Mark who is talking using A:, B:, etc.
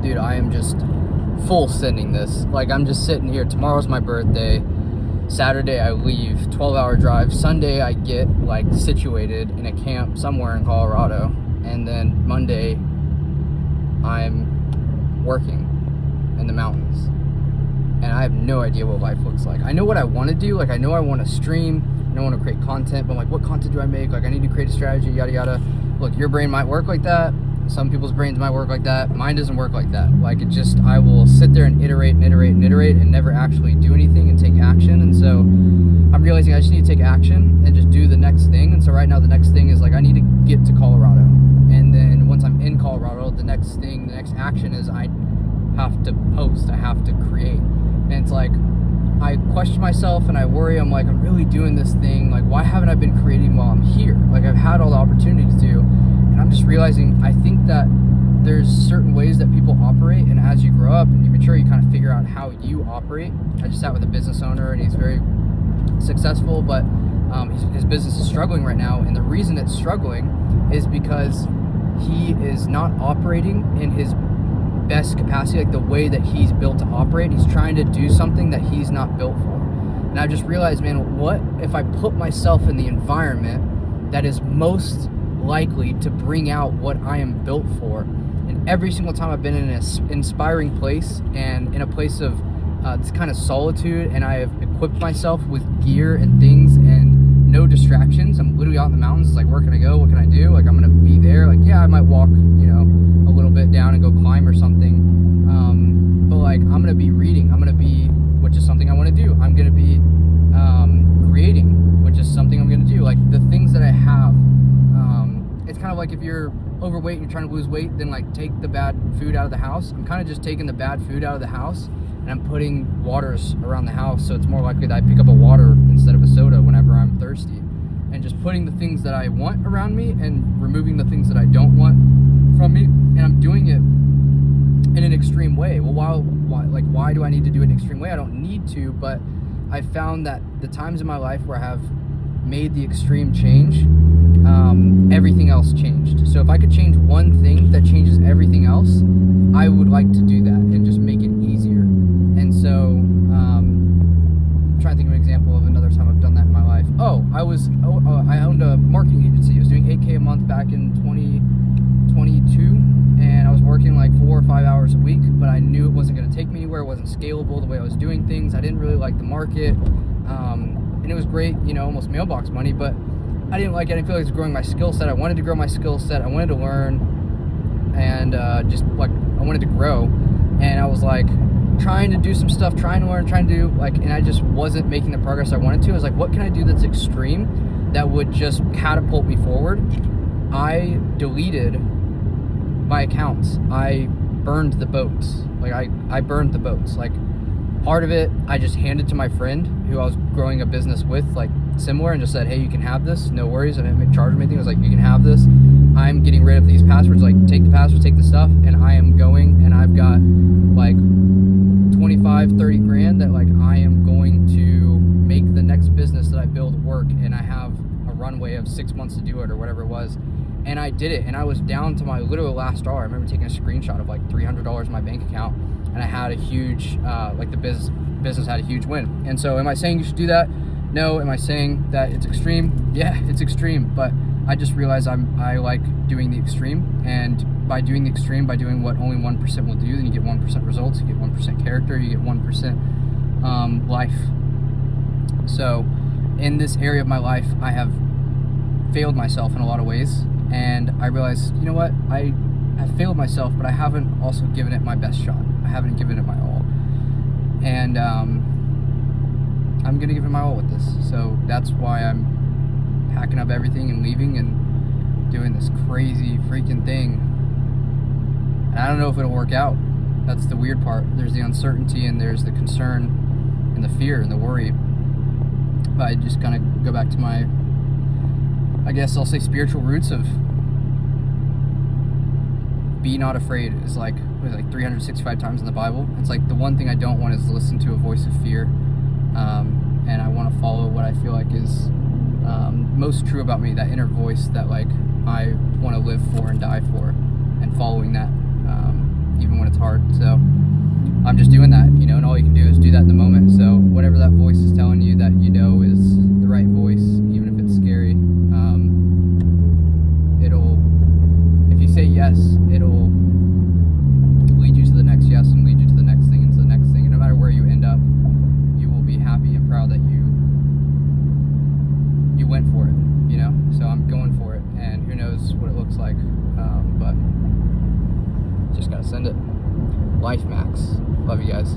A: dude, I am just full sending this. Like, I'm just sitting here. Tomorrow's my birthday. Saturday I leave, 12-hour drive. Sunday I get like situated in a camp somewhere in Colorado, and then Monday I'm working in the mountains, and I have no idea what life looks like. I know what I want to do. Like, I know I want to stream, I want to create content, but I'm like, what content do I make? Like, I need to create a strategy, yada yada. Look, your brain might work like that. Some people's brains might work like that. Mine doesn't work like that. Like, it just, I will sit there and iterate and never actually do anything and take action. And so I'm realizing I just need to take action and just do the next thing. And so right now the next thing is like, I need to get to Colorado. And then once I'm in Colorado, the next action is I have to post, I have to create. And it's like, I question myself and I worry. I'm like, I'm really doing this thing. Like, why haven't I been creating while I'm here? Like, I've had all the opportunities to. And I'm just realizing, I think that there's certain ways that people operate, and as you grow up and you mature, you kind of figure out how you operate. I just sat with a business owner, and he's very successful, but his business is struggling right now, and the reason it's struggling is because he is not operating in his best capacity, like the way that he's built to operate. He's trying to do something that he's not built for. And I just realized, man, what if I put myself in the environment that is most likely to bring out what I am built for? And every single time I've been in an inspiring place and in a place of this kind of solitude, and I have equipped myself with gear and things and no distractions. I'm literally out in the mountains. It's like, where can I go? What can I do? Like, I'm gonna be there. Like, yeah, I might walk, a little bit down and go climb or something. But like, I'm gonna be reading. I'm gonna be, which is something I want to do. I'm gonna be creating, which is something I'm gonna do. Like, the things that I have. It's kind of like if you're overweight and you're trying to lose weight, then like take the bad food out of the house. I'm kind of just taking the bad food out of the house, and I'm putting waters around the house, so it's more likely that I pick up a water instead of a soda whenever I'm thirsty. And just putting the things that I want around me and removing the things that I don't want from me. And I'm doing it in an extreme way. Well, why do I need to do it in an extreme way? I don't need to, but I found that the times in my life where I have made the extreme change, everything else changed. So if I could change one thing that changes everything else, I would like to do that and just make it easier. And so I'm trying to think of an example of another time I've done that in my life. I owned a marketing agency. I was doing $8K a month back in 2022, and I was working like 4 or 5 hours a week, but I knew it wasn't going to take me anywhere. It wasn't scalable the way I was doing things. I didn't really like the market, and it was great, almost mailbox money, but I didn't like it. I didn't feel like it was growing my skill set. I wanted to grow my skill set. I wanted to learn, and just like I wanted to grow. And I was like trying to do some stuff, trying to learn, trying to do and I just wasn't making the progress I wanted to. I was like, what can I do that's extreme that would just catapult me forward? I deleted my accounts. I burned the boats. Like I burned the boats. Like, part of it I just handed to my friend who I was growing a business with, like similar, and just said, hey, you can have this, no worries. I didn't charge him anything. I was like, you can have this. I'm getting rid of these passwords. Like, take the passwords, take the stuff, and I am going, and I've got like 25, 30 grand that like I am going to make the next business that I build work, and I have a runway of 6 months to do it or whatever it was. And I did it, and I was down to my literal last dollar. I remember taking a screenshot of like $300 in my bank account, and I had a huge, the business had a huge win. And so am I saying you should do that? No. Am I saying that it's extreme? Yeah, it's extreme, but I just realized I like doing the extreme, and by doing the extreme, by doing what only 1% will do, then you get 1% results, you get 1% character, you get 1% life. So in this area of my life, I have failed myself in a lot of ways, and I realized, you know what, I have failed myself, but I haven't also given it my best shot. I haven't given it my all, and I'm gonna give it my all with this. So that's why I'm packing up everything and leaving and doing this crazy freaking thing. And I don't know if it'll work out. That's the weird part. There's the uncertainty, and there's the concern and the fear and the worry. But I just kind of go back to my, I guess I'll say, spiritual roots of be not afraid is like 365 times in the Bible. It's like the one thing I don't want is to listen to a voice of fear. And I want to follow what I feel like is most true about me, that inner voice that like I want to live for and die for, and following that even when it's it's hard. So I'm just doing that, you know, and all you can do is do that in the moment. So whatever that voice is telling you that you know is the right voice, even if it's scary, if you say yes, it'll lead you to the next yes and lead you to the next thing and to the next thing. And no matter where you end up, you will be happy and proud that you went for it, you know? So I'm going for it, and who knows what it looks like, but just gotta send it. Life Max. Love you guys.